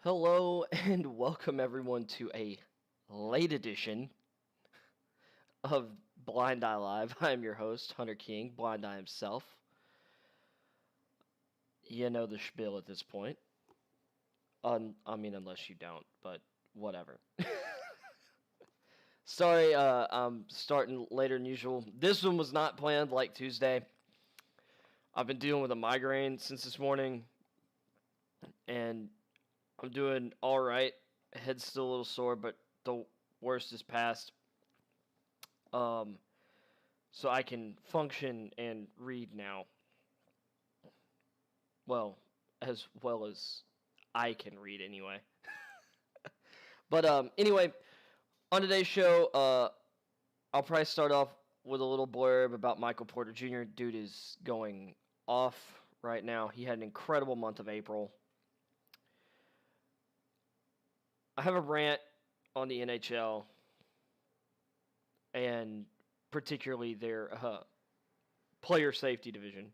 Hello and welcome everyone to a late edition of Blind Eye Live. I'm your host, Hunter King, Blind Eye himself. You know the spiel at this point. Unless you don't, but whatever. Sorry, I'm starting later than usual. This one was not planned like Tuesday. I've been dealing with a migraine since this morning, and I'm doing all right. Head's still a little sore, but the worst is past. So I can function and read now. As well as I can read anyway. But anyway, on today's show, I'll probably start off with a little blurb about Michael Porter Jr. Dude is going off right now. He had an incredible month of April. I have a rant on the NHL and particularly their player safety division.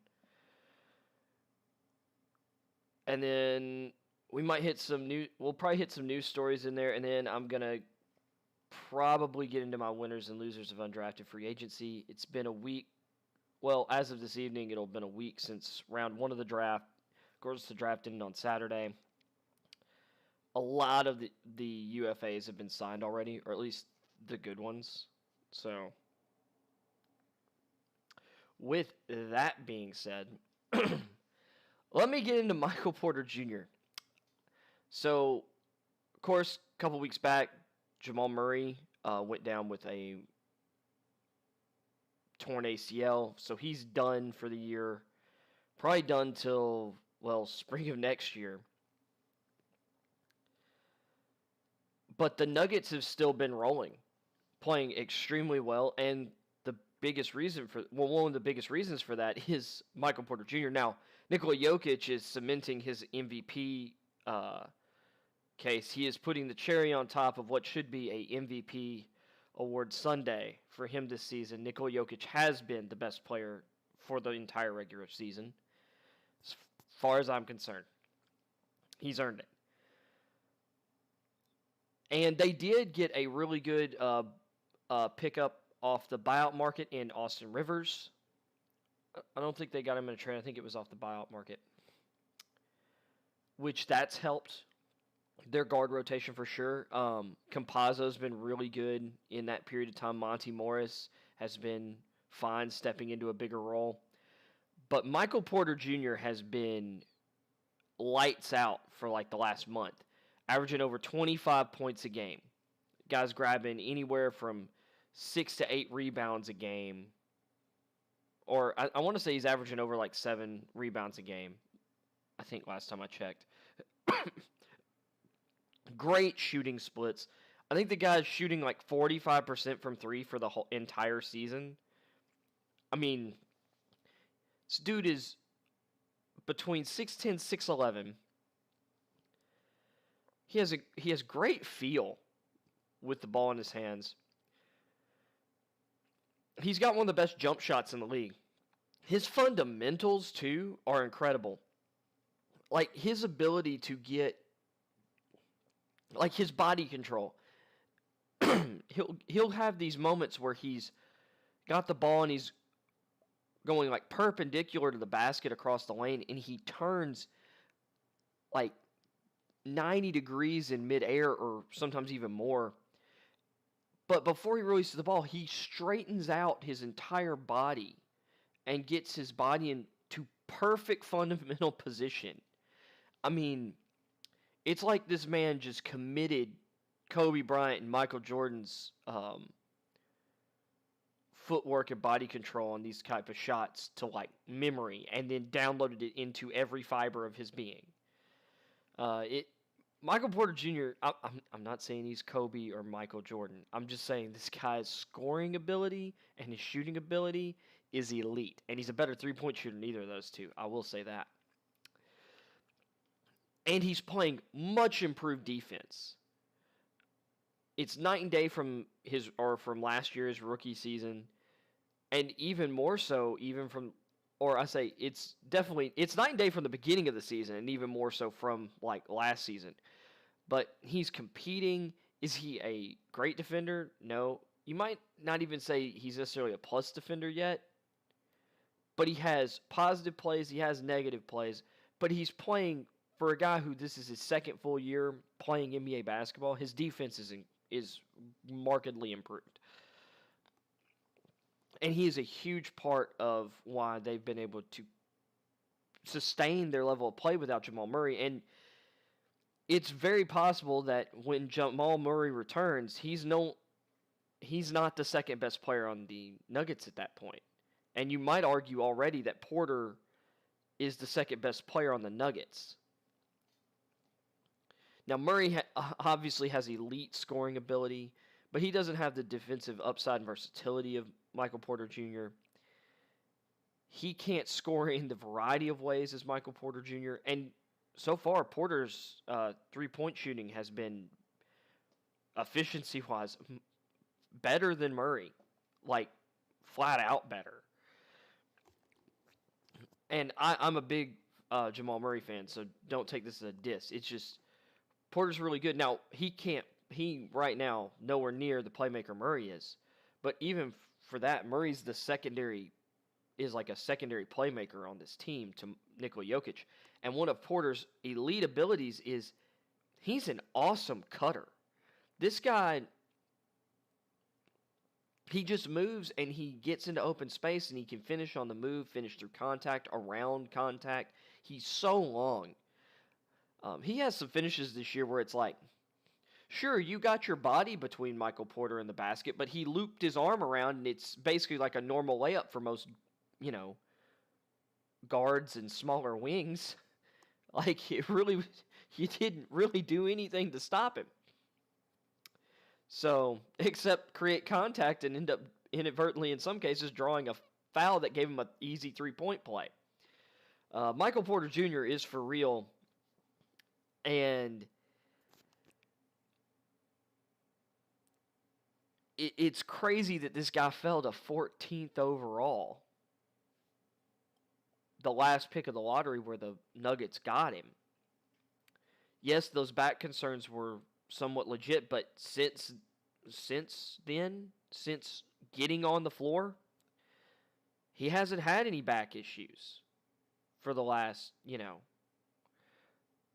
And then we'll probably hit some news stories in there, and then I'm going to probably get into my winners and losers of undrafted free agency. It's been a week. Well, as of this evening, it'll have been a week since round one of the draft. Of course, the draft ended on Saturday. A lot of the UFAs have been signed already, or at least the good ones. So, with that being said, let me get into Michael Porter Jr. So, of course, a couple weeks back, Jamal Murray went down with a torn ACL, so he's done for the year. Probably done till, spring of next year. But the Nuggets have still been rolling, playing extremely well, and one of the biggest reasons for that is Michael Porter Jr. Now, Nikola Jokic is cementing his MVP case. He is putting the cherry on top of what should be a MVP award Sunday for him this season. Nikola Jokic has been the best player for the entire regular season, as far as I'm concerned. He's earned it. And they did get a really good pickup off the buyout market in Austin Rivers. I don't think they got him in a trade. I think it was off the buyout market, which that's helped their guard rotation for sure. Campazzo's been really good in that period of time. Monty Morris has been fine stepping into a bigger role. But Michael Porter Jr. has been lights out for like the last month, averaging over 25 points a game. Guys grabbing anywhere from 6 to 8 rebounds a game. Or I want to say he's averaging over like 7 rebounds a game. I think last time I checked. Great shooting splits. I think the guy's shooting like 45% from 3 for the whole entire season. I mean, this dude is between 6'10", 6'11". He has great feel with the ball in his hands. He's got one of the best jump shots in the league. His fundamentals, too, are incredible. Like, his ability to get, like, his body control. He'll have these moments where he's got the ball and he's going, like, perpendicular to the basket across the lane, and he turns, like, 90 degrees in midair or sometimes even more. But before he releases the ball, he straightens out his entire body and gets his body into perfect fundamental position. I mean, it's like this man just committed Kobe Bryant and Michael Jordan's footwork and body control on these type of shots to like memory and then downloaded it into every fiber of his being. Michael Porter Jr., I'm not saying he's Kobe or Michael Jordan. I'm just saying this guy's scoring ability and his shooting ability is elite. And he's a better three-point shooter than either of those two. I will say that. And he's playing much improved defense. It's night and day from last year's rookie season. And even more so, it's night and day from the beginning of the season and even more so from like last season. but he's competing. Is he a great defender? No. You might not even say he's necessarily a plus defender yet, but he has positive plays, he has negative plays, but he's playing for a guy who this is his second full year playing NBA basketball. His defense is markedly improved. And he is a huge part of why they've been able to sustain their level of play without Jamal Murray. And it's very possible that when Jamal Murray returns, he's not the second best player on the Nuggets at that point. And you might argue already that Porter is the second best player on the Nuggets. Now, Murray obviously has elite scoring ability, but he doesn't have the defensive upside and versatility of Michael Porter Jr. He can't score in the variety of ways as Michael Porter Jr. And so far, Porter's three-point shooting has been, efficiency-wise, better than Murray. Like, flat out better. And I'm a big Jamal Murray fan, so don't take this as a diss. It's just, Porter's really good. Now, he right now, nowhere near the playmaker Murray is. But even for that, Murray's like a secondary playmaker on this team to Nikola Jokic. And one of Porter's elite abilities is he's an awesome cutter. This guy, he just moves and he gets into open space and he can finish on the move, finish through contact, around contact. He's so long. He has some finishes this year where it's like, sure, you got your body between Michael Porter and the basket, but he looped his arm around and it's basically like a normal layup for most, guards and smaller you didn't really do anything to stop him. So, except create contact and end up inadvertently, in some cases, drawing a foul that gave him an easy three-point play. Michael Porter Jr. is for real, and it's crazy that this guy fell to 14th overall. The last pick of the lottery where the Nuggets got him. Yes, those back concerns were somewhat legit, but since then, since getting on the floor, he hasn't had any back issues for the last,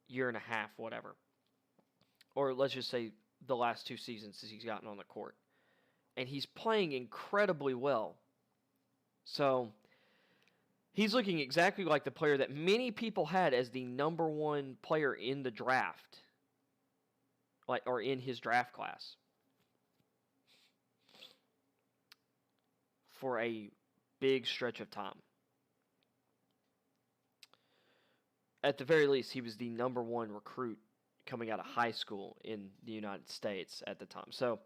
year and a half, whatever. Or let's just say the last 2 seasons since he's gotten on the court. And he's playing incredibly well. So, he's looking exactly like the player that many people had as the number one player in the draft. Or in his draft class. For a big stretch of time. At the very least, he was the number one recruit coming out of high school in the United States at the time. So,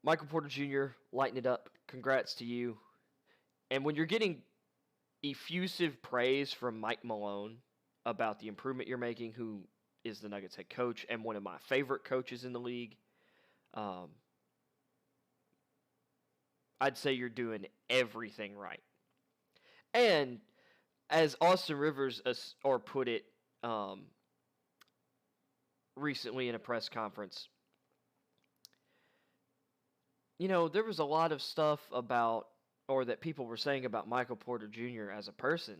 Michael Porter Jr., lighten it up. Congrats to you. And when you're getting effusive praise from Mike Malone about the improvement you're making, who is the Nuggets head coach and one of my favorite coaches in the league, I'd say you're doing everything right. And as Austin Rivers put it recently in a press conference, there was a lot of stuff that people were saying about Michael Porter Jr. as a person.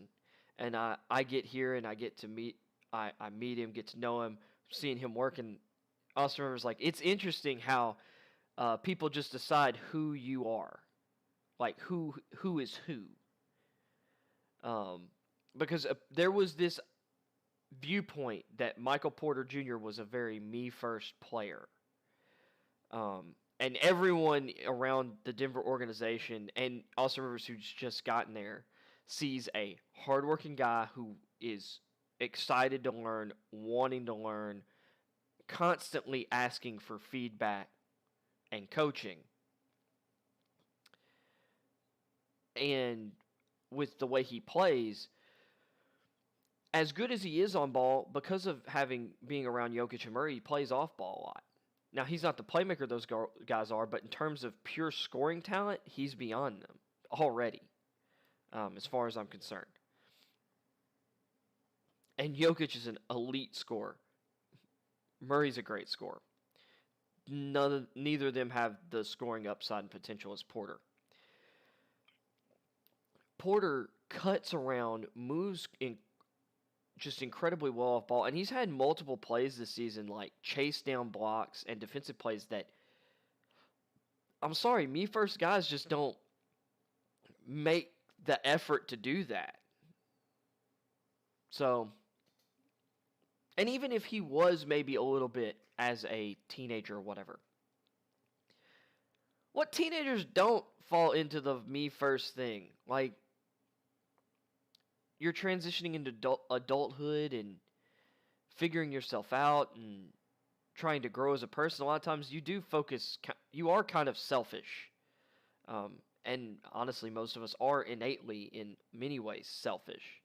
And I get here and I get to meet him, get to know him, seeing him work. And Austin Rivers like, it's interesting how people just decide who you are. Like, who is who. Because there was this viewpoint that Michael Porter Jr. was a very me-first player. And everyone around the Denver organization, and Austin Rivers, who's just gotten there, sees a hardworking guy who is excited to learn, wanting to learn, constantly asking for feedback and coaching. And with the way he plays, as good as he is on ball, because of being around Jokic and Murray, he plays off ball a lot. Now, he's not the playmaker those guys are, but in terms of pure scoring talent, he's beyond them already, as far as I'm concerned. And Jokic is an elite scorer. Murray's a great scorer. Neither of them have the scoring upside and potential as Porter. Porter cuts around, moves in just incredibly well off ball, and he's had multiple plays this season, like chase down blocks and defensive plays that, I'm sorry, me first guys just don't make the effort to do that. So, and even if he was maybe a little bit as a teenager or whatever, what teenagers don't fall into the me first thing? Like, you're transitioning into adulthood and figuring yourself out and trying to grow as a person. A lot of times you are kind of selfish. And honestly, most of us are innately, in many ways, selfish.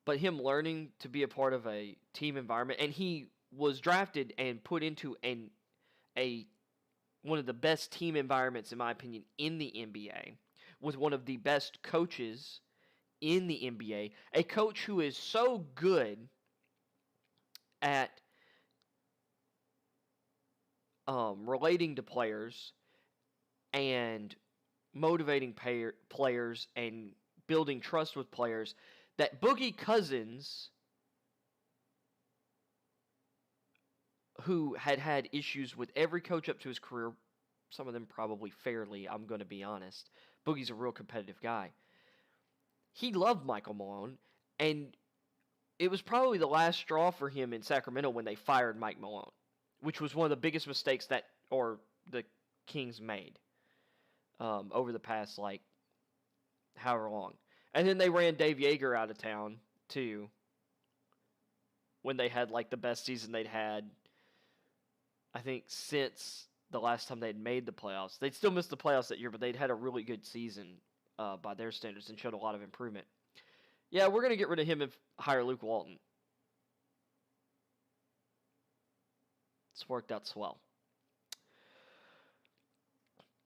But him learning to be a part of a team environment, and he was drafted and put into one of the best team environments, in my opinion, in the NBA, with one of the best coaches in the NBA, a coach who is so good at relating to players and motivating players and building trust with players, that Boogie Cousins, who had issues with every coach up to his career, some of them probably fairly, I'm going to be honest. Boogie's a real competitive guy. He loved Michael Malone, and it was probably the last straw for him in Sacramento when they fired Mike Malone, which was one of the biggest mistakes the Kings made over the past, like, however long. And then they ran Dave Yeager out of town, too, when they had, like, the best season they'd had, I think, since the last time they'd made the playoffs. They'd still missed the playoffs that year, but they'd had a really good season by their standards and showed a lot of improvement. Yeah, we're going to get rid of him and hire Luke Walton. It's worked out swell.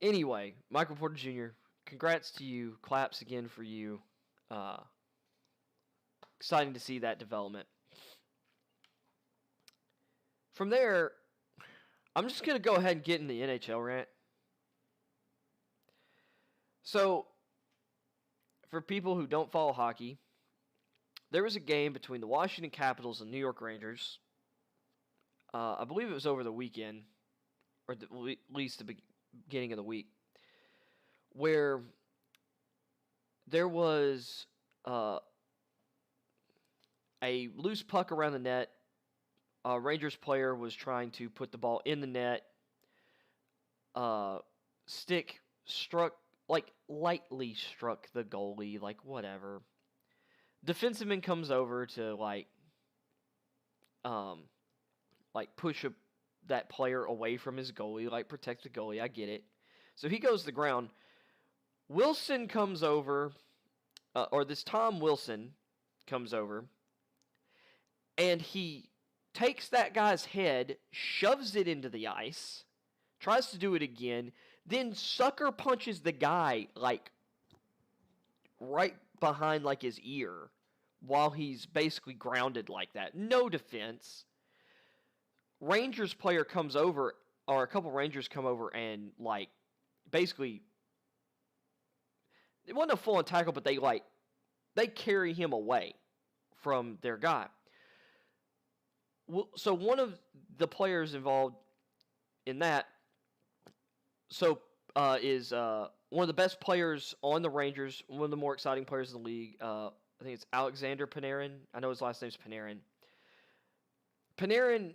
Anyway, Michael Porter Jr., congrats to you. Claps again for you. Exciting to see that development. From there, I'm just going to go ahead and get in the NHL rant. So, for people who don't follow hockey, there was a game between the Washington Capitals and New York Rangers. I believe it was over the weekend, or at least the beginning of the week, where there was a loose puck around the net. A Rangers player was trying to put the ball in the net. Stick struck, like, lightly struck the goalie, like, whatever. Defenseman comes over to, like push that player away from his goalie, like, protect the goalie. I get it. So he goes to the ground. Wilson comes over, or this Tom Wilson comes over, and he takes that guy's head, shoves it into the ice, tries to do it again, then sucker punches the guy, like, right behind, like, his ear, while he's basically grounded like that. No defense. Rangers player comes over, or a couple Rangers come over and, like, basically, it wasn't a full-on tackle, but they carry him away from their guy. So one of the players involved in that is one of the best players on the Rangers, one of the more exciting players in the league. I think it's Alexander Panarin. I know his last name's Panarin. Panarin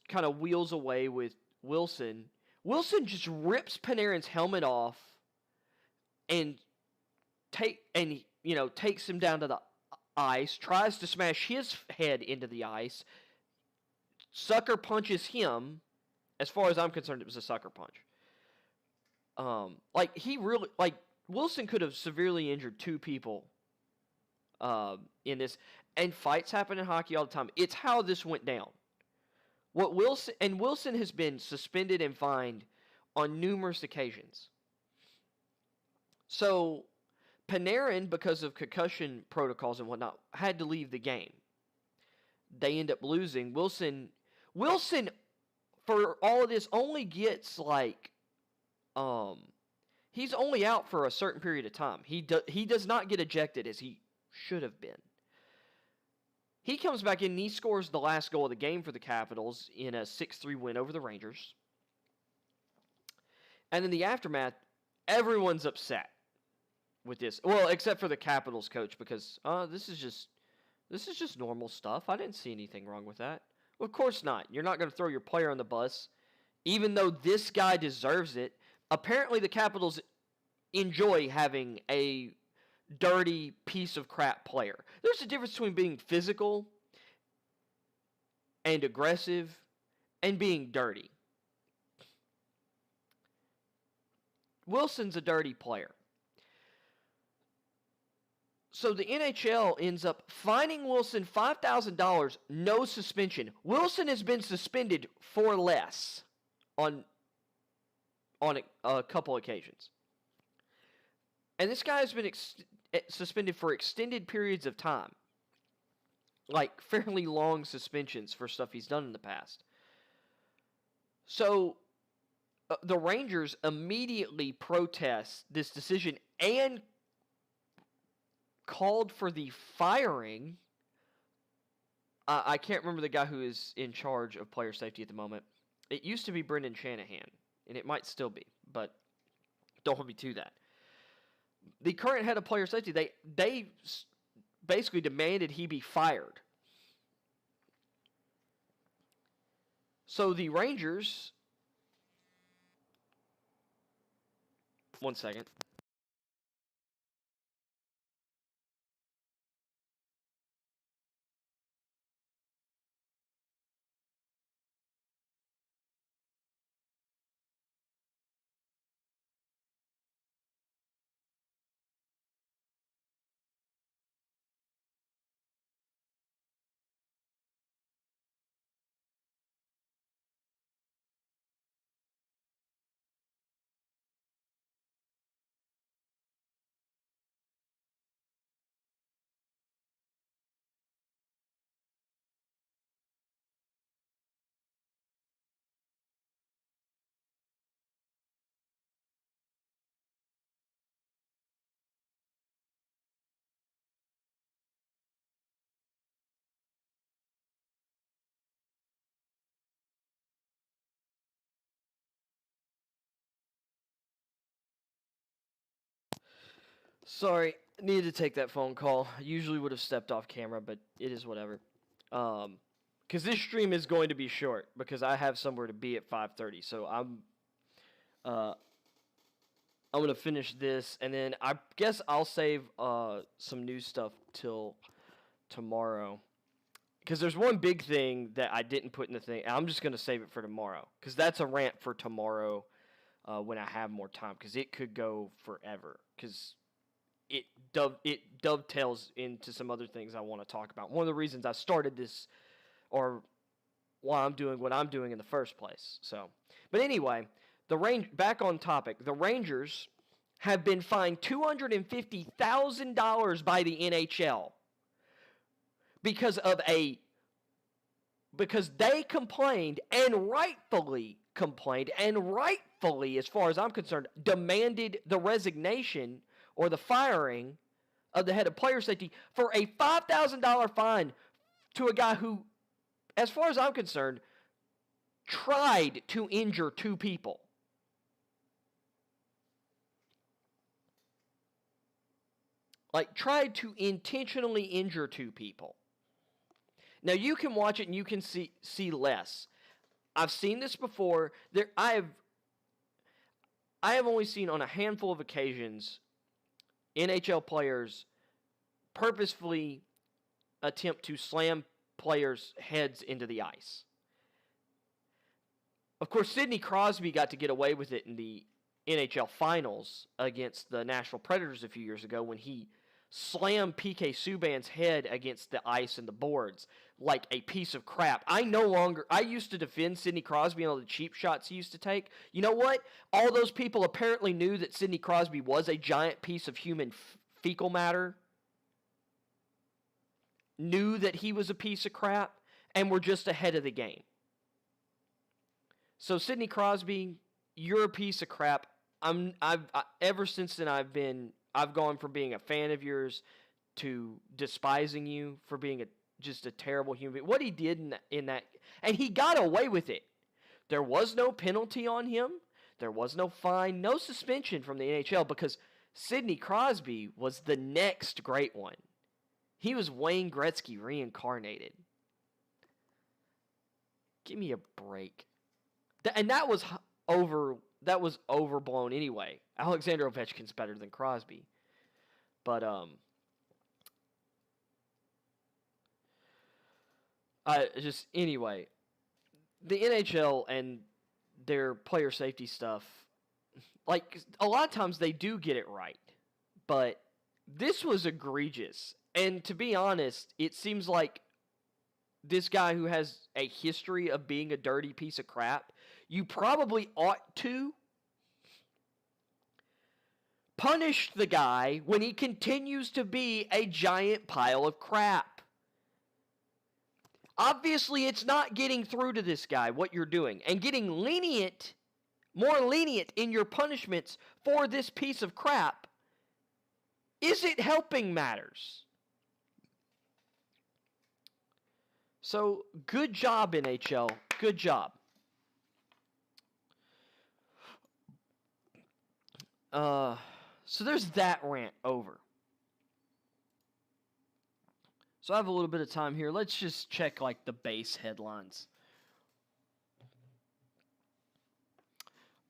kind of wheels away with Wilson. Wilson just rips Panarin's helmet off and takes him down to the ice, tries to smash his head into the ice. Sucker punches him. As far as I'm concerned, it was a sucker punch. Wilson could have severely injured two people in this. And fights happen in hockey all the time. It's how this went down. Wilson has been suspended and fined on numerous occasions. So Panarin, because of concussion protocols and whatnot, had to leave the game. They end up losing. Wilson Wilson, for all of this, only gets like, he's only out for a certain period of time. He does not get ejected as he should have been. He comes back in and he scores the last goal of the game for the Capitals in a 6-3 win over the Rangers. And in the aftermath, everyone's upset with this. Well, except for the Capitals coach, because this is just normal stuff. I didn't see anything wrong with that. Well, of course not. You're not going to throw your player on the bus, even though this guy deserves it. Apparently, the Capitals enjoy having a dirty piece of crap player. There's a difference between being physical and aggressive and being dirty. Wilson's a dirty player. So the NHL ends up fining Wilson $5,000, no suspension. Wilson has been suspended for less on a couple occasions. And this guy has been suspended for extended periods of time. Like fairly long suspensions for stuff he's done in the past. So the Rangers immediately protest this decision and called for the firing. I can't remember the guy who is in charge of player safety at the moment. It used to be Brendan Shanahan, and it might still be, but don't hold me to that. The current head of player safety, they basically demanded he be fired. So the Rangers, one second. Sorry, needed to take that phone call. I usually would have stepped off camera, but it is whatever. Because this stream is going to be short because I have somewhere to be at 5:30. So I'm going to finish this, and then I guess I'll save some news stuff till tomorrow. Because there's one big thing that I didn't put in the thing. I'm just going to save it for tomorrow. Because that's a rant for tomorrow when I have more time. Because it could go forever. Because it dovetails into some other things I want to talk about. One of the reasons I started this, or why I'm doing what I'm doing in the first place. So, but anyway, back on topic. The Rangers have been fined $250,000 by the NHL because they complained and rightfully as far as I'm concerned, demanded the resignation or the firing of the head of player safety for a $5,000 fine to a guy who, as far as I'm concerned, tried to injure two people. Like, tried to intentionally injure two people. Now, you can watch it and you can see less. I've seen this before. I have only seen on a handful of occasions NHL players purposefully attempt to slam players' heads into the ice. Of course, Sidney Crosby got to get away with it in the NHL Finals against the Nashville Predators a few years ago when he slammed PK Subban's head against the ice and the boards like a piece of crap. I used to defend Sidney Crosby and all the cheap shots he used to take. You know what? All those people apparently knew that Sidney Crosby was a giant piece of human fecal matter, knew that he was a piece of crap, and were just ahead of the game. So Sidney Crosby, you're a piece of crap. Ever since then I've gone from being a fan of yours to despising you for being just a terrible human being. What he did in that, and he got away with it. There was no penalty on him. There was no fine, no suspension from the NHL because Sidney Crosby was the next great one. He was Wayne Gretzky reincarnated. Give me a break. And that was overblown anyway. Alexander Ovechkin's better than Crosby. But anyway, the NHL and their player safety stuff, like a lot of times they do get it right, but this was egregious. And to be honest, it seems like this guy who has a history of being a dirty piece of crap, you probably ought to punish the guy when he continues to be a giant pile of crap. Obviously, it's not getting through to this guy what you're doing, and getting more lenient in your punishments for this piece of crap isn't helping matters. So, good job, NHL. Good job. So there's that rant over. So I have a little bit of time here. Let's just check like the base headlines.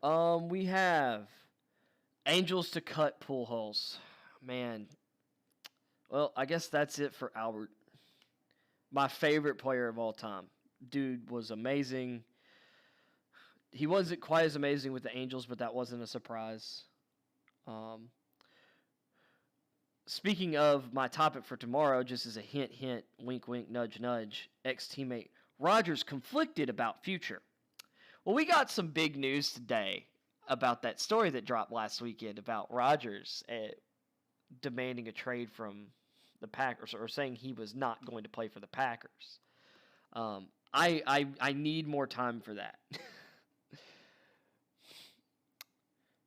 We have Angels to cut Pujols. Man. Well, I guess that's it for Albert. My favorite player of all time. Dude was amazing. He wasn't quite as amazing with the Angels, but that wasn't a surprise. Speaking of my topic for tomorrow, just as a hint, hint, wink, wink, nudge, nudge, ex-teammate Rogers conflicted about future. Well, we got some big news today about that story that dropped last weekend about Rogers demanding a trade from the Packers, or saying he was not going to play for the Packers. I need more time for that.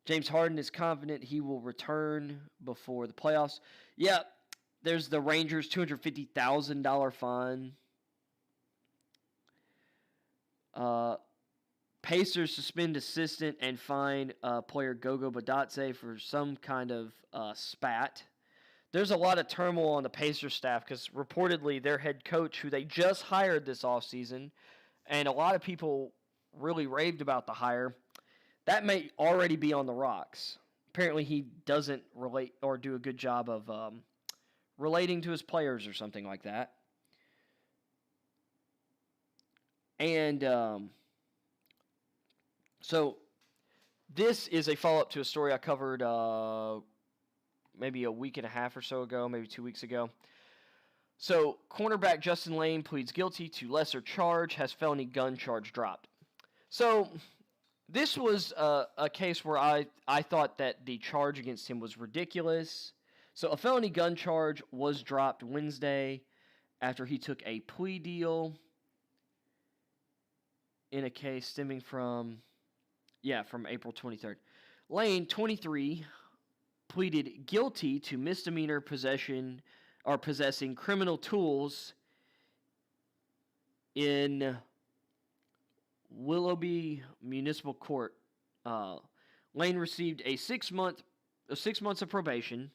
James Harden is confident he will return before the playoffs. Yeah, there's the Rangers' $250,000 fine. Pacers suspend assistant and fine player Gogo Badatse for some kind of spat. There's a lot of turmoil on the Pacers staff because reportedly their head coach, who they just hired this offseason, and a lot of people really raved about the hire, that may already be on the rocks. Apparently he doesn't relate or do a good job of relating to his players or something like that. And so this is a follow-up to a story I covered maybe a week and a half or so ago, maybe 2 weeks ago. So cornerback Justin Lane pleads guilty to lesser charge, has felony gun charge dropped. So this was a case where I thought that the charge against him was ridiculous. So a felony gun charge was dropped Wednesday after he took a plea deal in a case stemming from April 23rd. Lane, 23, pleaded guilty to misdemeanor possession or possessing criminal tools in Willoughby Municipal Court. Lane received a 6 months of probation,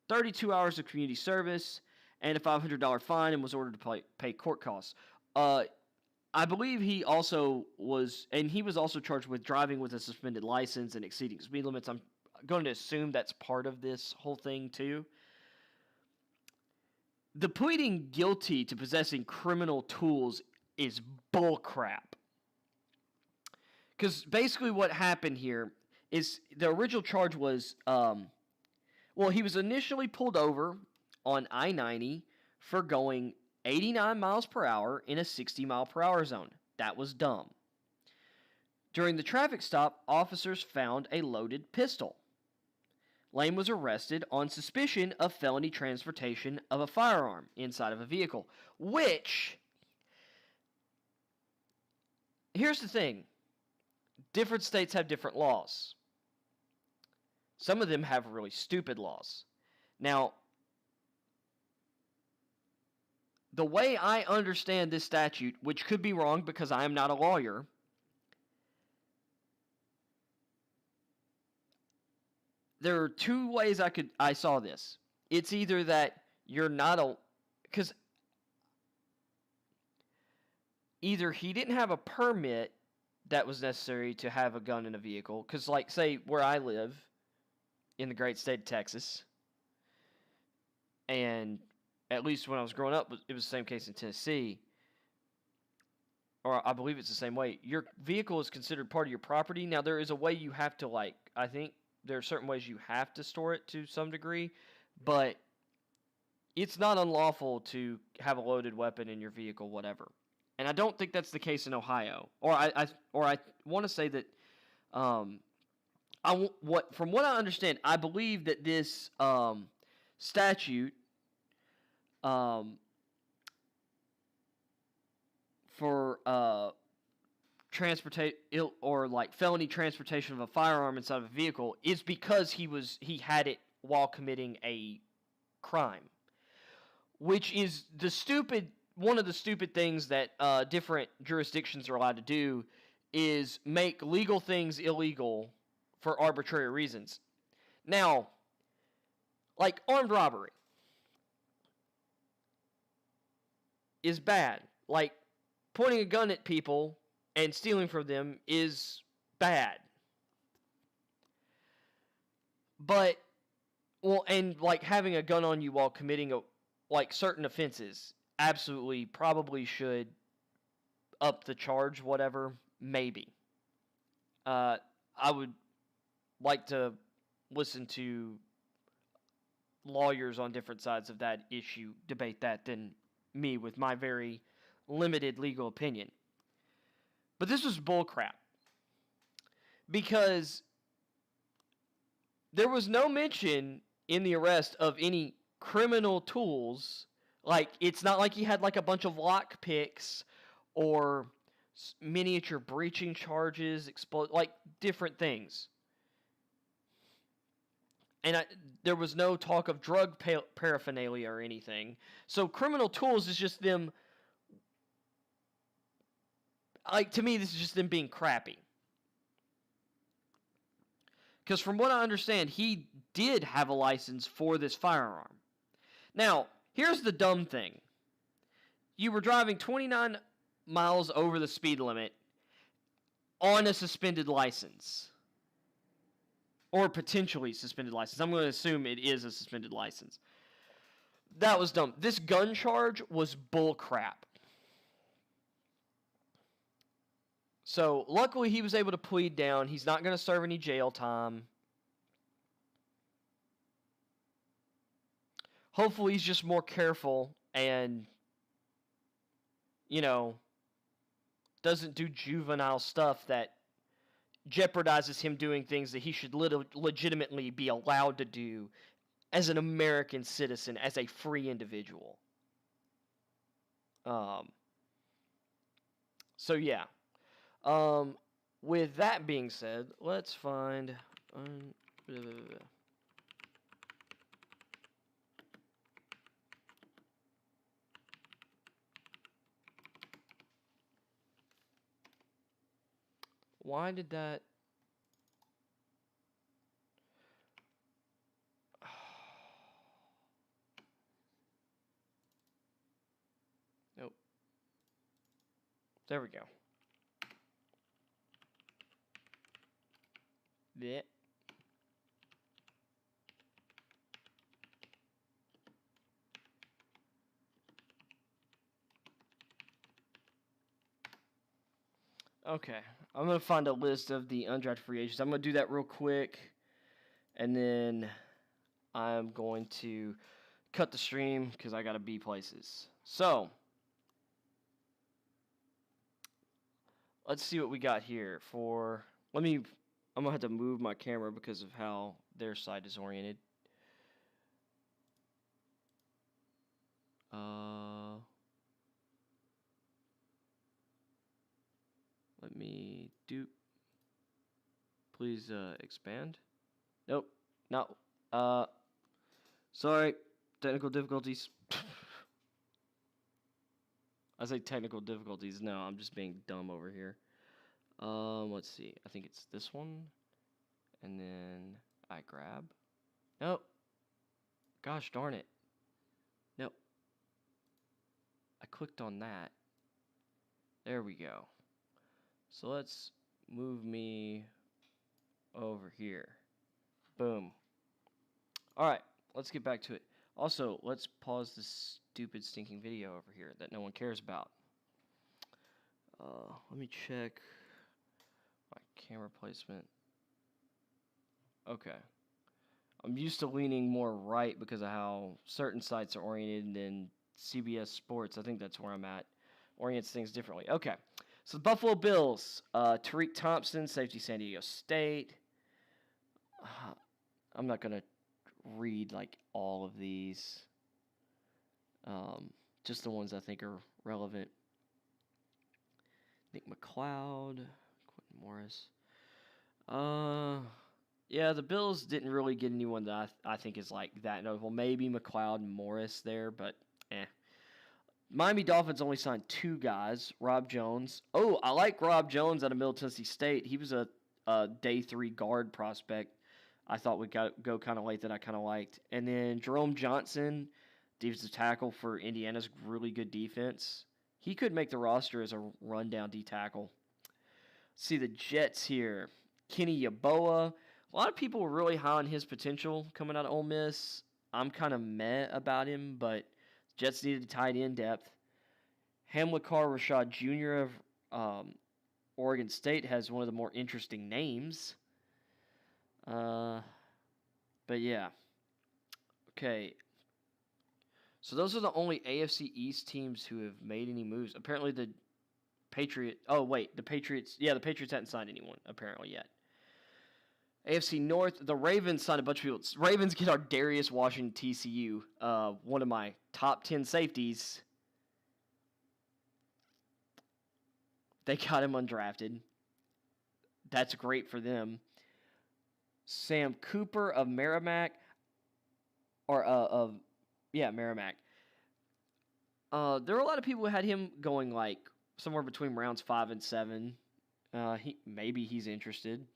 32 hours of community service, and a $500 fine, and was ordered to pay court costs. I believe he was also charged with driving with a suspended license and exceeding speed limits. I'm going to assume that's part of this whole thing too. The pleading guilty to possessing criminal tools is bullcrap. Because basically what happened here is the original charge was, he was initially pulled over on I-90 for going 89 miles per hour in a 60 mile per hour zone. That was dumb. During the traffic stop, officers found a loaded pistol. Lane was arrested on suspicion of felony transportation of a firearm inside of a vehicle, which, here's the thing. different states have different laws. Some of them have really stupid laws. Now, the way I understand this statute, which could be wrong because I am not a lawyer, there are two ways I saw this. It's either that you're not because either he didn't have a permit that was necessary to have a gun in a vehicle, because like say where I live in the great state of Texas, and at least when I was growing up, it was the same case in Tennessee, or I believe it's the same way. Your vehicle is considered part of your property. Now, there is a way you have to, I think there are certain ways you have to store it to some degree, but it's not unlawful to have a loaded weapon in your vehicle, whatever. And I don't think that's the case in Ohio. Or I want to say that, from what I understand, I believe that this statute for felony transportation of a firearm inside of a vehicle is because he had it while committing a crime, which is one of the stupid things that different jurisdictions are allowed to do, is make legal things illegal for arbitrary reasons. Now, like armed robbery is bad. Like pointing a gun at people and stealing from them is bad. But, and like having a gun on you while committing certain offenses, absolutely, probably should up the charge, whatever, maybe. I would like to listen to lawyers on different sides of that issue debate that than me with my very limited legal opinion. But this was bullcrap, because there was no mention in the arrest of any criminal tools. Like, it's not like he had like a bunch of lock picks or miniature breaching charges, like different things. And there was no talk of drug paraphernalia or anything. So criminal tools is just them, like, to me, this is just them being crappy. Because from what I understand, he did have a license for this firearm. Now, here's the dumb thing. You were driving 29 miles over the speed limit on a suspended license. Or potentially suspended license. I'm going to assume it is a suspended license. That was dumb. This gun charge was bullcrap. So, luckily he was able to plead down. He's not going to serve any jail time. Hopefully he's just more careful and, doesn't do juvenile stuff that jeopardizes him doing things that he should legitimately be allowed to do as an American citizen, as a free individual. So yeah. With that being said, let's find why did that... Nope. There we go. Yeah. Okay, I'm going to find a list of the undrafted free agents. I'm going to do that real quick, and then I'm going to cut the stream because I got to be places. So, let's see what we got here for... I'm going to have to move my camera because of how their side is oriented. Let me do... Please expand. Nope. No. Sorry. Technical difficulties. I say technical difficulties. No, I'm just being dumb over here. Let's see. I think it's this one. And then I grab. Nope. Gosh darn it. Nope. I clicked on that. There we go. So let's move me over here. Boom. Alright, let's get back to it. Also, let's pause this stupid stinking video over here that no one cares about. Let me check my camera placement. Okay. I'm used to leaning more right because of how certain sites are oriented, and CBS Sports, I think that's where I'm at, orients things differently. Okay. So the Buffalo Bills, Tariq Thompson, safety, San Diego State. I'm not going to read like all of these. Just the ones I think are relevant. Nick McLeod, Quentin Morris. Yeah, the Bills didn't really get anyone that I think is like that notable. Maybe McLeod and Morris there, but eh. Miami Dolphins only signed 2 guys. Rob Jones. Oh, I like Rob Jones out of Middle Tennessee State. He was a day 3 guard prospect. I thought would go kind of late that I kind of liked. And then Jerome Johnson, defensive tackle for Indiana's really good defense. He could make the roster as a rundown D tackle. See the Jets here. Kenny Yeboah. A lot of people were really high on his potential coming out of Ole Miss. I'm kind of meh about him, but Jets needed tight end depth. Hamilcar Rashad Jr. of Oregon State has one of the more interesting names. But yeah. Okay. So those are the only AFC East teams who have made any moves. Apparently the Patriots... Oh, wait. The Patriots... Yeah, the Patriots hadn't signed anyone, apparently, yet. AFC North, the Ravens signed a bunch of people. Ravens get our Darius Washington TCU, one of my top 10 safeties. They got him undrafted. That's great for them. Sam Cooper of Merrimack, Merrimack. There were a lot of people who had him going like somewhere between rounds 5 and 7. Maybe he's interesting.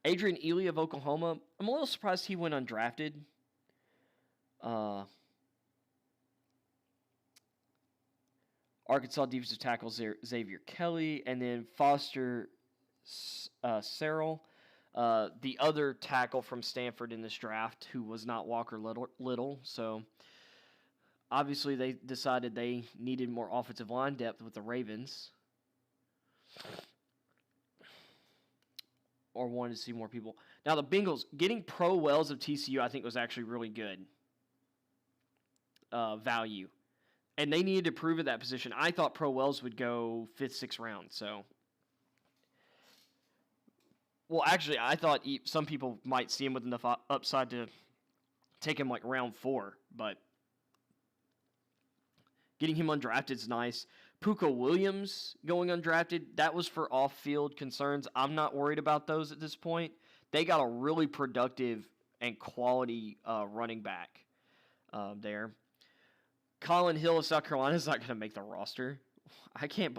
Adrian Ely of Oklahoma. I'm a little surprised he went undrafted. Arkansas defensive tackle Xavier Kelly, and then Foster Serrell, the other tackle from Stanford in this draft, who was not Walker Little. So obviously they decided they needed more offensive line depth with the Ravens. Or wanted to see more people. Now the Bengals, getting Pro Wells of TCU, I think was actually really good value. And they needed to prove at that position. I thought Pro Wells would go 5th, 6th round. So, well, actually, I thought some people might see him with enough upside to take him like round 4. But getting him undrafted is nice. Puka Williams going undrafted, that was for off-field concerns. I'm not worried about those at this point. They got a really productive and quality running back there. Colin Hill of South Carolina is not going to make the roster. I can't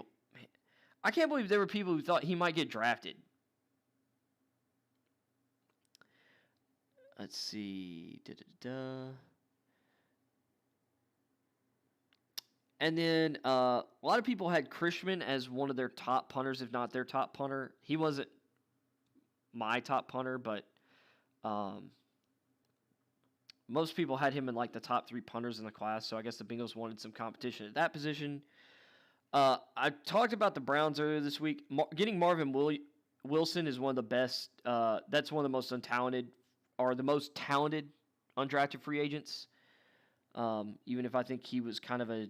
believe there were people who thought he might get drafted. Let's see. And then a lot of people had Krishman as one of their top punters, if not their top punter. He wasn't my top punter, but most people had him in like the top 3 punters in the class, so I guess the Bengals wanted some competition at that position. I talked about the Browns earlier this week. Getting Marvin Wilson is one of the best. That's one of the most untalented, or the most talented undrafted free agents. Even if I think he was kind of a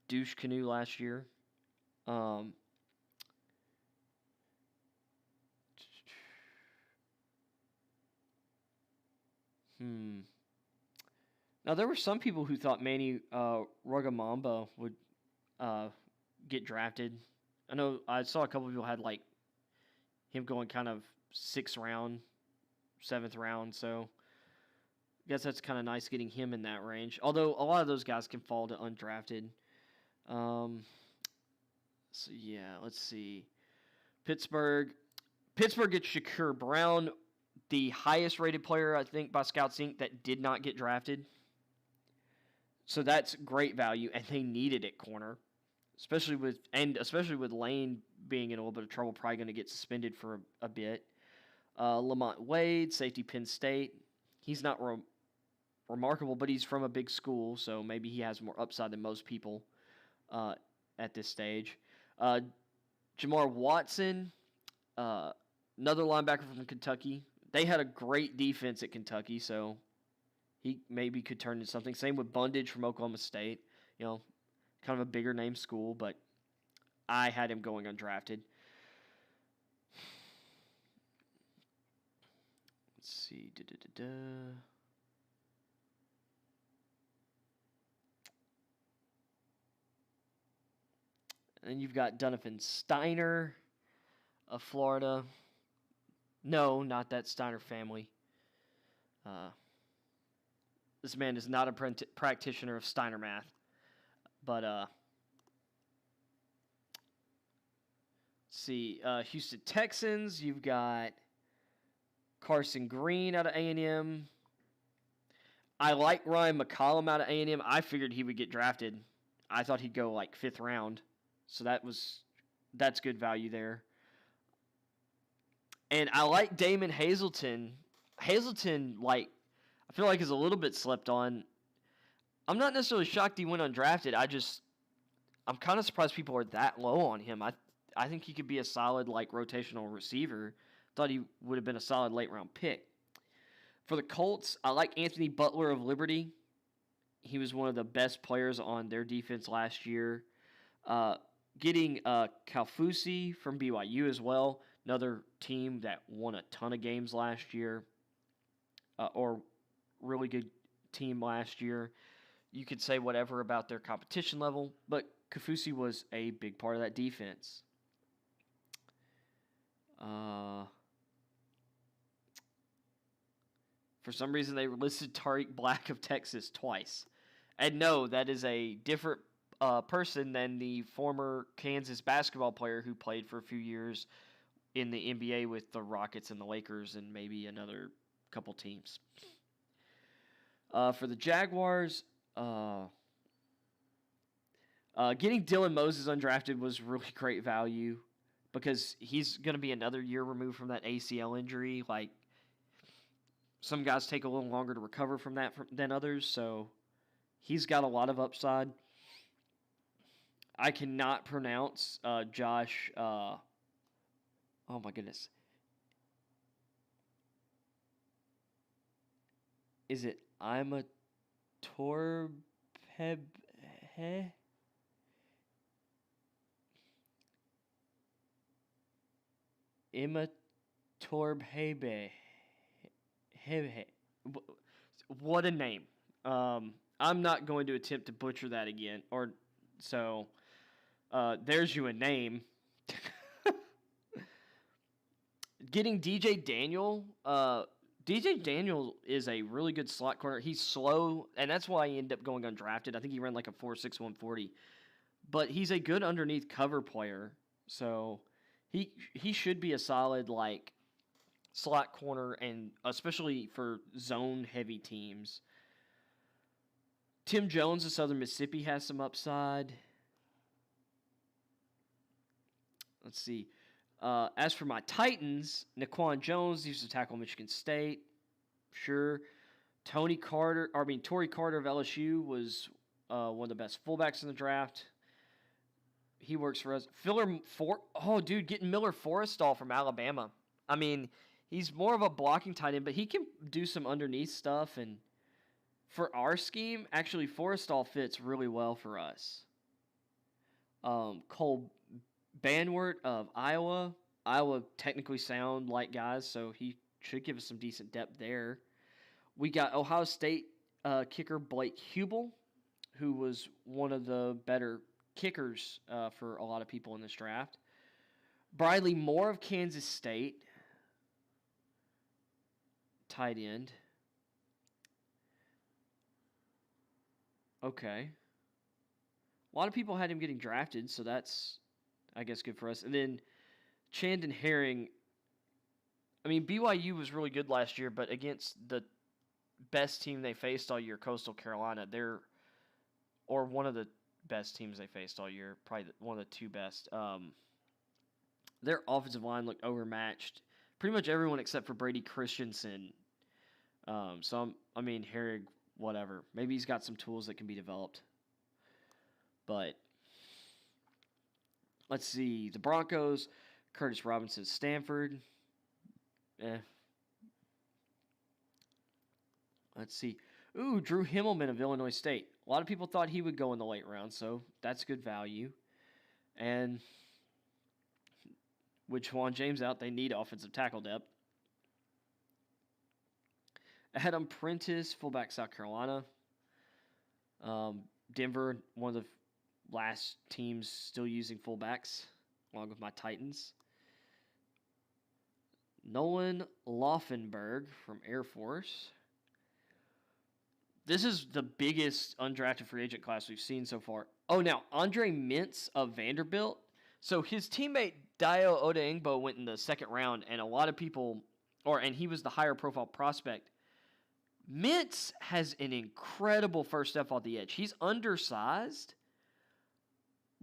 douche canoe last year. Now, there were some people who thought Manny Rugamamba would get drafted. I know I saw a couple people had like him going kind of 6th round, 7th round. So I guess that's kind of nice getting him in that range. Although a lot of those guys can fall to undrafted. So yeah, let's see. Pittsburgh gets Shakur Brown, the highest rated player I think by Scouts Inc. that did not get drafted. So that's great value, and they needed it corner, especially with Lane being in a little bit of trouble, probably going to get suspended for a bit. Lamont Wade, safety, Penn State. He's not remarkable, but he's from a big school, so maybe he has more upside than most people at this stage. Jamar Watson, another linebacker from Kentucky. They had a great defense at Kentucky, so he maybe could turn into something. Same with Bundage from Oklahoma State. Kind of a bigger name school, but I had him going undrafted. Let's see. And then you've got Donovan Steiner of Florida. No, not that Steiner family. This man is not a practitioner of Steiner math. But, let's see. Houston Texans, you've got Carson Green out of A&M. I like Ryan McCollum out of A&M. I figured he would get drafted. I thought he'd go like 5th round. So that's good value there. And I like Damon Hazelton. Hazelton, I feel like is a little bit slept on. I'm not necessarily shocked he went undrafted. I'm kind of surprised people are that low on him. I think he could be a solid rotational receiver. Thought he would have been a solid late round pick. For the Colts, I like Anthony Butler of Liberty. He was one of the best players on their defense last year. Getting Kalfusi from BYU as well, another team that won a ton of games last year, or really good team last year. You could say whatever about their competition level, but Kalfusi was a big part of that defense. For some reason, they listed Tariq Black of Texas twice. And no, that is a different person than the former Kansas basketball player who played for a few years in the NBA with the Rockets and the Lakers and maybe another couple teams. For the Jaguars, getting Dylan Moses undrafted was really great value because he's going to be another year removed from that ACL injury. Some guys take a little longer to recover from that than others, so he's got a lot of upside. I cannot pronounce Josh. Oh my goodness. Is it Ima Torbhebe? Ima Torbhebe. What a name. I'm not going to attempt to butcher that again. There's you a name. Getting DJ Daniel. DJ Daniel is a really good slot corner. He's slow, and that's why he ended up going undrafted. I think he ran like a 4.6 140. But he's a good underneath cover player. So he should be a solid slot corner, and especially for zone-heavy teams. Tim Jones of Southern Mississippi has some upside. Let's see. As for my Titans, Naquan Jones used to tackle Michigan State. Sure. Tory Carter of LSU was one of the best fullbacks in the draft. He works for us. Getting Miller Forrestall from Alabama. I mean, he's more of a blocking tight end, but he can do some underneath stuff. And for our scheme, actually, Forrestall fits really well for us. Cole Banwart of Iowa. Iowa technically sound like guys, so he should give us some decent depth there. We got Ohio State kicker Blake Hubel, who was one of the better kickers for a lot of people in this draft. Briley Moore of Kansas State, tight end. Okay. A lot of people had him getting drafted, so that's, I guess, good for us. And then Chandon Herring. I mean, BYU was really good last year, but against the best team they faced all year, Coastal Carolina, or one of the best teams they faced all year, probably one of the two best. Their offensive line looked overmatched. Pretty much everyone except for Brady Christensen. Herring, whatever. Maybe he's got some tools that can be developed. But let's see. The Broncos, Curtis Robinson, Stanford. Let's see. Ooh, Drew Himmelman of Illinois State. A lot of people thought he would go in the late round, so that's good value. And with Juwan James out, they need offensive tackle depth. Adam Prentice, fullback, South Carolina. Denver, one of the last teams still using fullbacks, along with my Titans. Nolan Laufenberg from Air Force. This is the biggest undrafted free agent class we've seen so far. Oh, now, Andre Mintz of Vanderbilt. So his teammate Dio Odeingbo went in the second round, and a lot of people, and he was the higher profile prospect. Mintz has an incredible first step off the edge. He's undersized,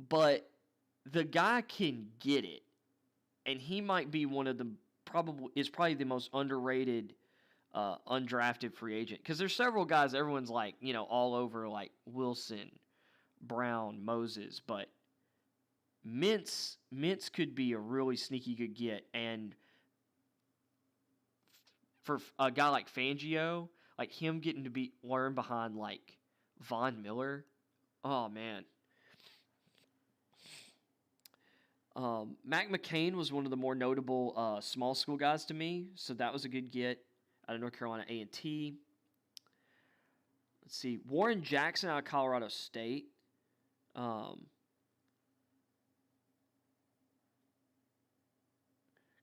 but the guy can get it. And he might be one of the probably the most underrated undrafted free agent. Because there's several guys everyone's like, all over, like Wilson, Brown, Moses, but Mintz could be a really sneaky good get. And for a guy like Fangio, like him getting to learn behind like Von Miller, oh man. Mac McCain was one of the more notable small school guys to me, so that was a good get out of North Carolina A&T. Let's see, Warren Jackson out of Colorado State.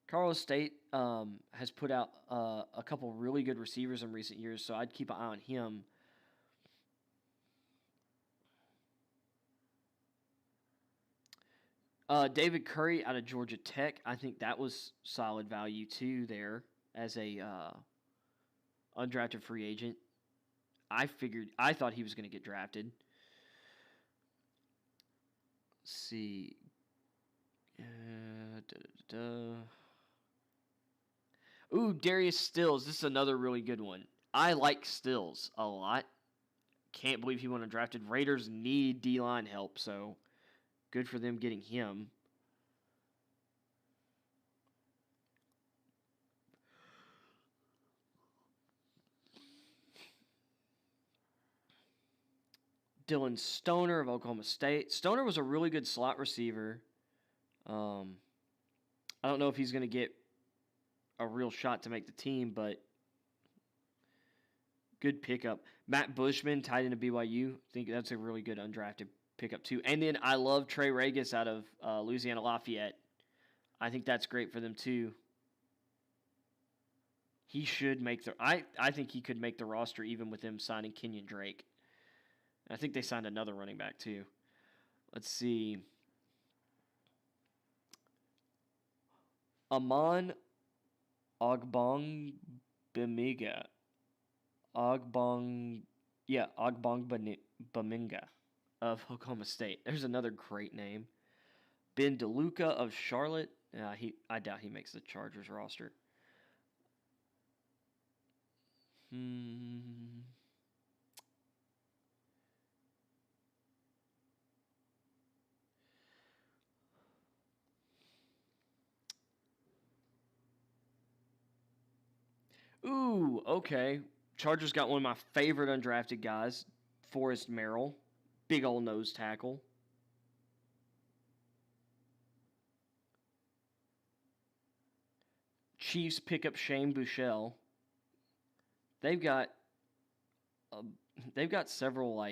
Colorado State has put out a couple really good receivers in recent years, so I'd keep an eye on him. David Curry out of Georgia Tech. I think that was solid value too there as a undrafted free agent. I thought he was going to get drafted. Let's see. Ooh, Darius Stills. This is another really good one. I like Stills a lot. Can't believe he went undrafted. Raiders need D-line help, so good for them getting him. Dylan Stoner of Oklahoma State. Stoner was a really good slot receiver. I don't know if he's going to get a real shot to make the team, but good pickup. Matt Bushman, tight end of BYU. I think that's a really good undrafted pickup too. And then I love Trey Regis out of Louisiana Lafayette. I think that's great for them too. He should make I think he could make the roster even with them signing Kenyon Drake. I think they signed another running back too. Let's see. Amon Ogbongbemiga. Ogbongbemiga of Oklahoma State. There's another great name. Ben DeLuca of Charlotte. I doubt he makes the Chargers roster. Ooh, okay. Chargers got one of my favorite undrafted guys, Forrest Merrill. Big old nose tackle. Chiefs pick up Shane Buechele. They've got several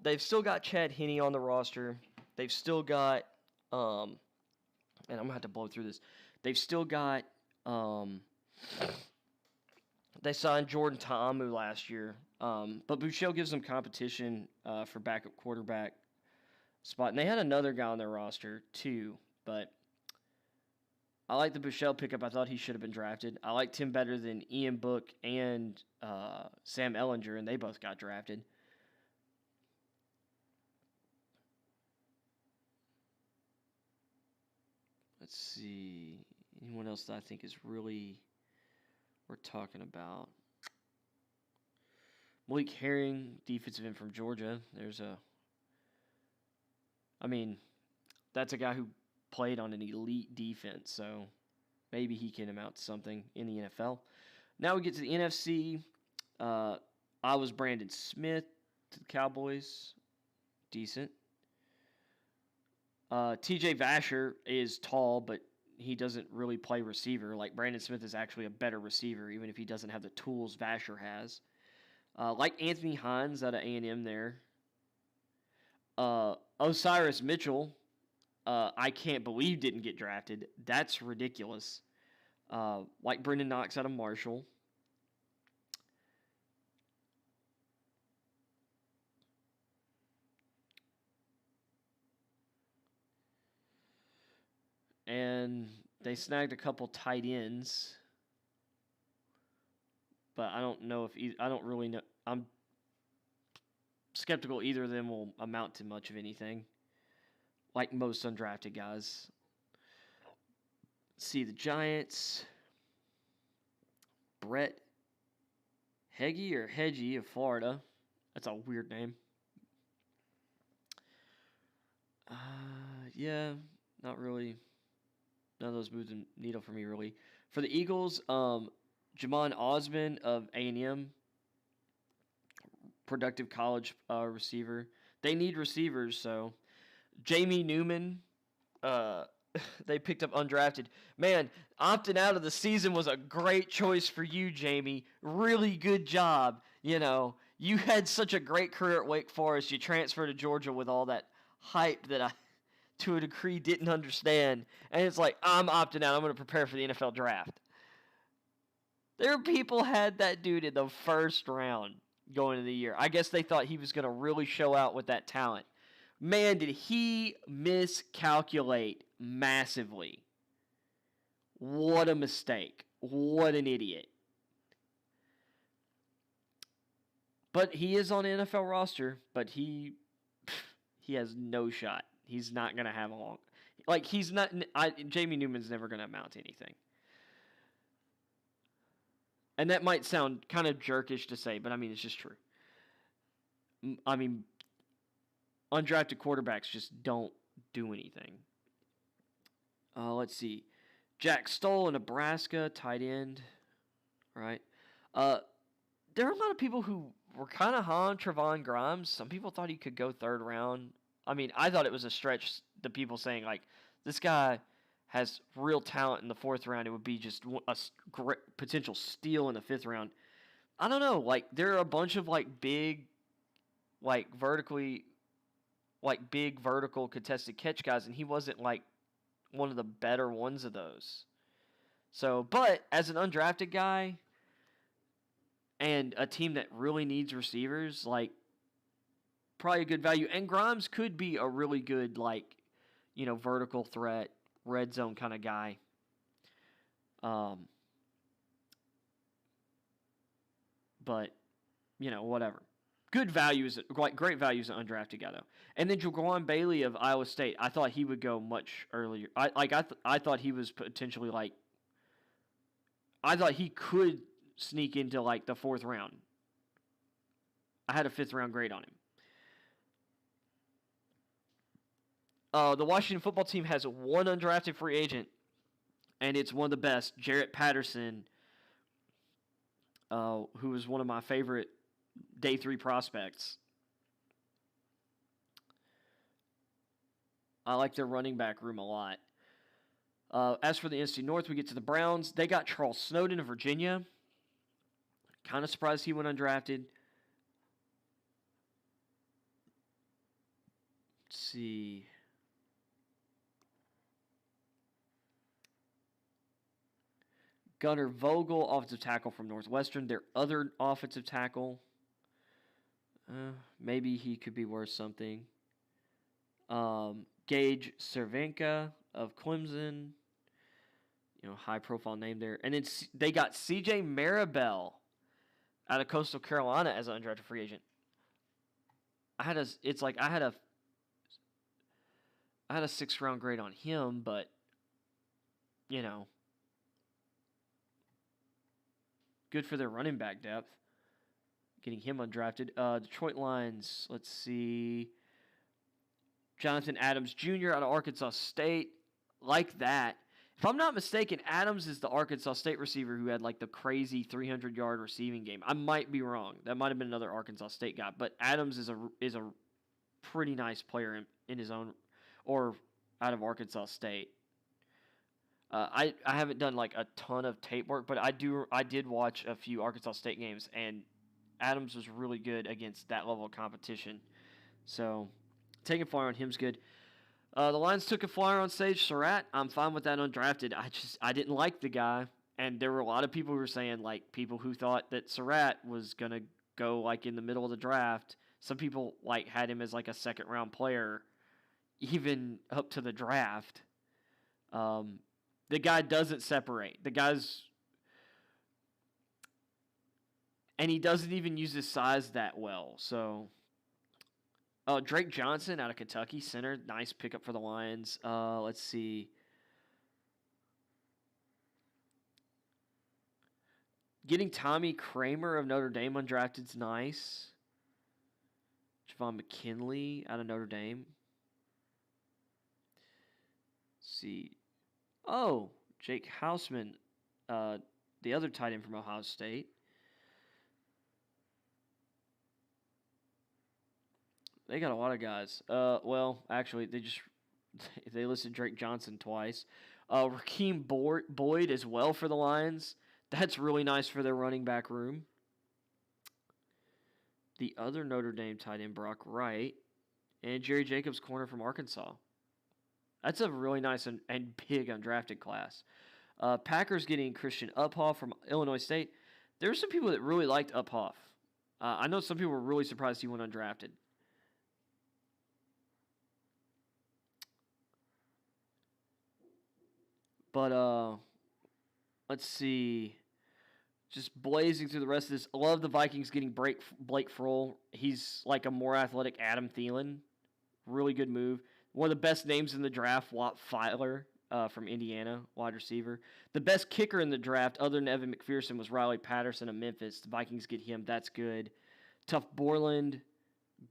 they've still got Chad Henne on the roster. They've still got and I'm going to have to blow through this. They've still got, they signed Jordan Ta'amu last year, but Bouchel gives them competition for backup quarterback spot. And they had another guy on their roster, too, but I like the Bouchel pickup. I thought he should have been drafted. I liked him better than Ian Book and Sam Ehlinger, and they both got drafted. Let's see. Anyone else that I think is really worth talking about? Malik Herring, defensive end from Georgia. That's a guy who played on an elite defense, so maybe he can amount to something in the NFL. Now we get to the NFC. I was Brandon Smith to the Cowboys. Decent. TJ Vasher is tall, but he doesn't really play receiver. Like, Brandon Smith is actually a better receiver, even if he doesn't have the tools Vasher has. Like Anthony Hines out of A&M there. Osiris Mitchell, I can't believe didn't get drafted. That's ridiculous. Like Brendan Knox out of Marshall. And they snagged a couple tight ends. But I don't know I don't really know. I'm skeptical either of them will amount to much of anything. Like most undrafted guys. See the Giants. Brett Heggie or Hedgie of Florida. That's a weird name. Yeah, not really. None of those moved the needle for me, really. For the Eagles, Jamon Osman of A&M, productive college receiver. They need receivers, so. Jamie Newman, they picked up undrafted. Man, opting out of the season was a great choice for you, Jamie. Really good job. You know, you had such a great career at Wake Forest. You transferred to Georgia with all that hype that I, to a degree, didn't understand. And it's like, I'm opting out. I'm going to prepare for the NFL draft. There are people had that dude in the first round going into the year. I guess they thought he was going to really show out with that talent. Man, did he miscalculate massively. What a mistake. What an idiot. But he is on an NFL roster, but he has no shot. He's not going to have a long... Like, he's not... Jamie Newman's never going to amount to anything. And that might sound kind of jerkish to say, but I mean, it's just true. I mean... Undrafted quarterbacks just don't do anything. Let's see. Jack Stoll in Nebraska, tight end. Right. There are a lot of people who were kind of high on Trevon Grimes. Some people thought he could go third round. I mean, I thought it was a stretch, the people saying, like, this guy has real talent in the fourth round. It would be just a great potential steal in the fifth round. I don't know. Like, there are a bunch of, like, big, like, big vertical contested catch guys, and he wasn't like one of the better ones of those. So, but as an undrafted guy and a team that really needs receivers, like, probably a good value. And Grimes could be a really good, like, you know, vertical threat, red zone kind of guy. But, you know, whatever. Good values, great values, an undrafted guy, though. And then Jaquan Bailey of Iowa State, I thought he would go much earlier. I thought he was potentially, like, I thought he could sneak into, like, the fourth round. I had a fifth-round grade on him. The Washington football team has one undrafted free agent, and it's one of the best, Jarrett Patterson, who is one of my favorite day 3 prospects. I like their running back room a lot. As for the NFC North, we get to the Browns. They got Charles Snowden of Virginia. Kind of surprised he went undrafted. Let's see. Gunnar Vogel, offensive tackle from Northwestern. Their other offensive tackle, maybe he could be worth something. Gage Cervenka of Clemson. High-profile name there. And then they got C.J. Maribel out of Coastal Carolina as an undrafted free agent. I had a 6th round grade on him, but good for their running back depth. Getting him undrafted. Detroit Lions, let's see. Jonathan Adams Jr. out of Arkansas State. Like that. If I'm not mistaken, Adams is the Arkansas State receiver who had like the crazy 300-yard receiving game. I might be wrong. That might have been another Arkansas State guy. But Adams is a pretty nice player in his own, or out of Arkansas State. I haven't done like a ton of tape work, but I did watch a few Arkansas State games, and Adams was really good against that level of competition. So taking a flyer on him's good. The Lions took a flyer on Sage Surratt. I'm fine with that undrafted. I didn't like the guy, and there were a lot of people who were saying, like, people who thought that Surratt was gonna go like in the middle of the draft. Some people like had him as like a 2nd round player, even up to the draft. The guy doesn't separate. And he doesn't even use his size that well. So, Drake Johnson out of Kentucky, center, nice pickup for the Lions. Let's see. Getting Tommy Kramer of Notre Dame undrafted is nice. Javon McKinley out of Notre Dame. Let's see. Oh, Jake Hausman, the other tight end from Ohio State. They got a lot of guys. Well, actually, they listed Drake Johnson twice. Rakeem Boyd as well for the Lions. That's really nice for their running back room. The other Notre Dame tight end, Brock Wright, and Jerry Jacobs, corner from Arkansas. That's a really nice and big undrafted class. Packers getting Christian Uphoff from Illinois State. There were some people that really liked Uphoff. I know some people were really surprised he went undrafted. But let's see. Just blazing through the rest of this. I love the Vikings getting Blake Frohl. He's like a more athletic Adam Thielen. Really good move. One of the best names in the draft, Walt Filer from Indiana, wide receiver. The best kicker in the draft, other than Evan McPherson, was Riley Patterson of Memphis. The Vikings get him. That's good. Tough Borland,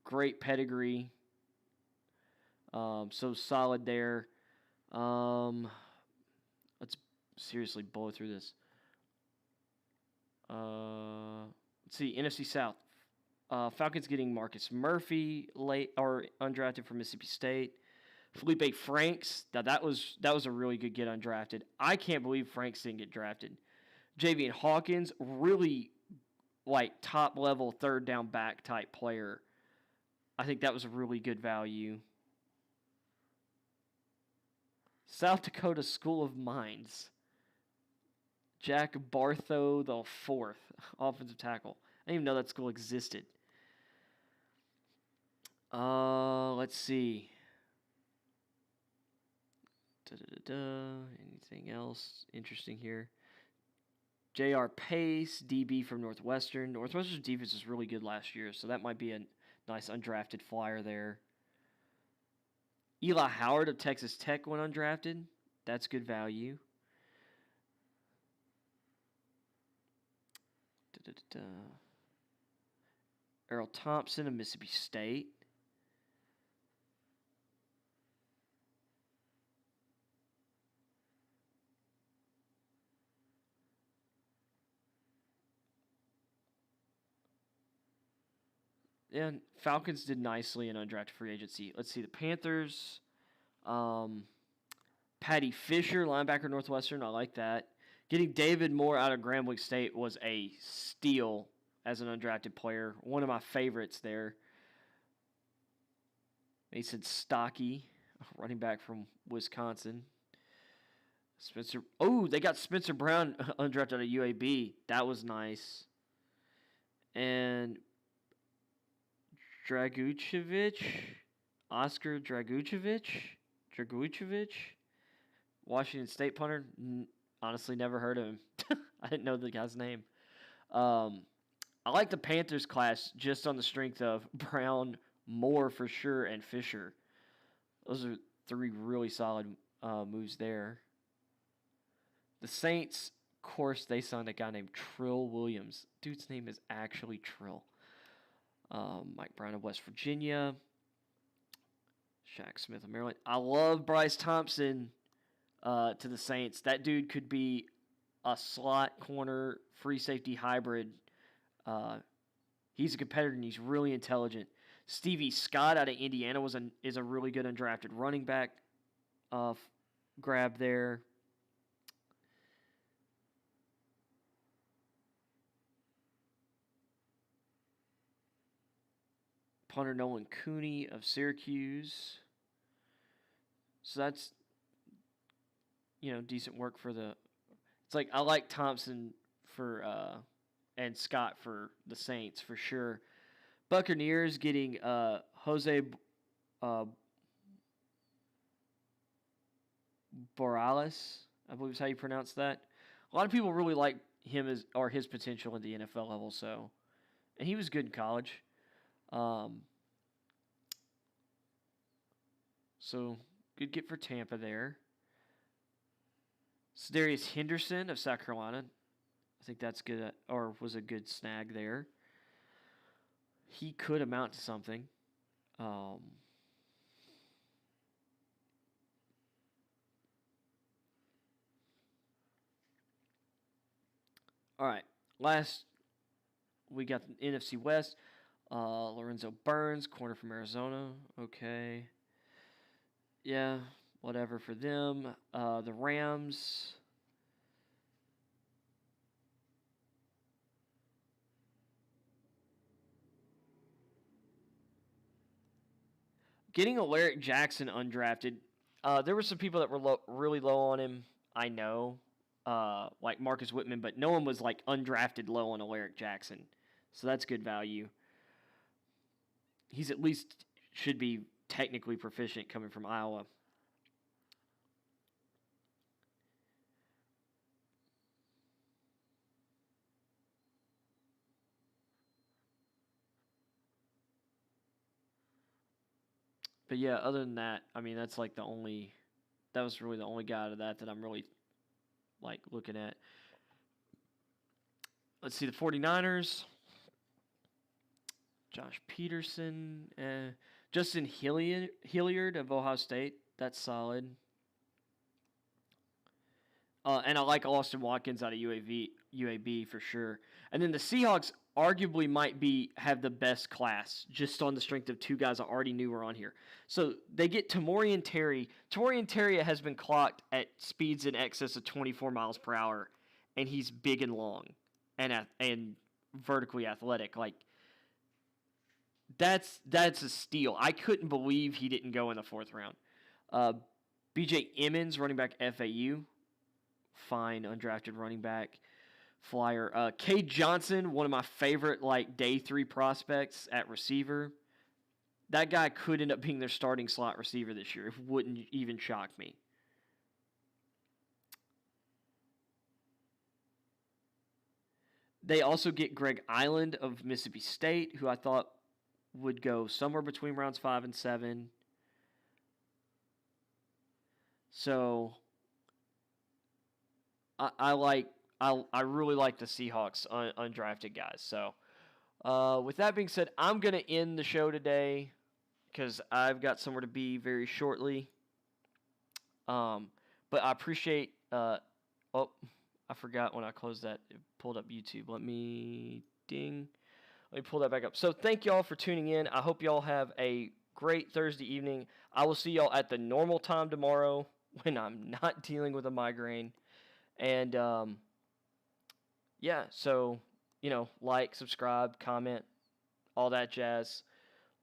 great pedigree. So solid there. Let's seriously blow through this. Let's see, NFC South. Falcons getting Marcus Murphy late or undrafted from Mississippi State. Felipe Franks. Now that was a really good get undrafted. I can't believe Franks didn't get drafted. Javian Hawkins, really like top level 3rd down back type player. I think that was a really good value. South Dakota School of Mines. Jack Bartho the 4th, offensive tackle. I didn't even know that school existed. Let's see. Anything else interesting here? J.R. Pace, DB from Northwestern. Northwestern's defense was really good last year, so that might be a nice undrafted flyer there. Eli Howard of Texas Tech went undrafted. That's good value. Earl Thompson of Mississippi State. And Falcons did nicely in undrafted free agency. Let's see, the Panthers. Patty Fisher, linebacker, Northwestern. I like that. Getting David Moore out of Grambling State was a steal as an undrafted player. One of my favorites there. Mason Stockey, running back from Wisconsin. Spencer. Oh, they got Spencer Brown undrafted out of UAB. That was nice. And Dragucevic, Oscar Dragucevic, Washington State punter. Honestly, never heard of him. I didn't know the guy's name. I like the Panthers class just on the strength of Brown, Moore for sure, and Fisher. Those are three really solid moves there. The Saints, of course, they signed a guy named Trill Williams. Dude's name is actually Trill. Mike Brown of West Virginia. Shaq Smith of Maryland. I love Bryce Thompson to the Saints. That dude could be a slot corner, free safety hybrid. He's a competitor and he's really intelligent. Stevie Scott out of Indiana is a really good undrafted running back grab there. Punter Nolan Cooney of Syracuse. So that's, decent work for the. It's like I like Thompson for and Scott for the Saints for sure. Buccaneers getting Jose Borales, I believe is how you pronounce that. A lot of people really like him or his potential at the NFL level. So, and he was good in college. So good get for Tampa there. Cedarius Henderson of South Carolina. I think that's good, or was a good snag there. He could amount to something. All right. Last, we got the NFC West. Lorenzo Burns, corner from Arizona. Okay. Yeah, whatever for them. The Rams. Getting Alaric Jackson undrafted. There were some people that were really low on him. I know, like Marcus Whitman, but no one was like undrafted low on Alaric Jackson. So that's good value. He's at least should be technically proficient coming from Iowa. But yeah, other than that, I mean, that's like that was really the only guy out of that I'm really like looking at. Let's see, the 49ers. Josh Peterson. Justin Hilliard of Ohio State. That's solid. And I like Austin Watkins out of UAB for sure. And then the Seahawks arguably might have the best class just on the strength of two guys I already knew were on here. So they get Tamorrion Terry. Tamorrion Terry has been clocked at speeds in excess of 24 miles per hour, and he's big and long and vertically athletic. Like that's a steal. I couldn't believe he didn't go in the fourth round. B.J. Emmons, running back FAU. Fine undrafted running back flyer. Cade Johnson, one of my favorite like day 3 prospects at receiver. That guy could end up being their starting slot receiver this year. It wouldn't even shock me. They also get Greg Island of Mississippi State, who I thought would go somewhere between rounds 5 and 7. So I really like the Seahawks undrafted guys. So with that being said, I'm going to end the show today because I've got somewhere to be very shortly. But I appreciate I forgot when I closed that. It pulled up YouTube. Let me pull that back up. So thank y'all for tuning in. I hope y'all have a great Thursday evening. I will see y'all at the normal time tomorrow when I'm not dealing with a migraine. And yeah, so like, subscribe, comment, all that jazz.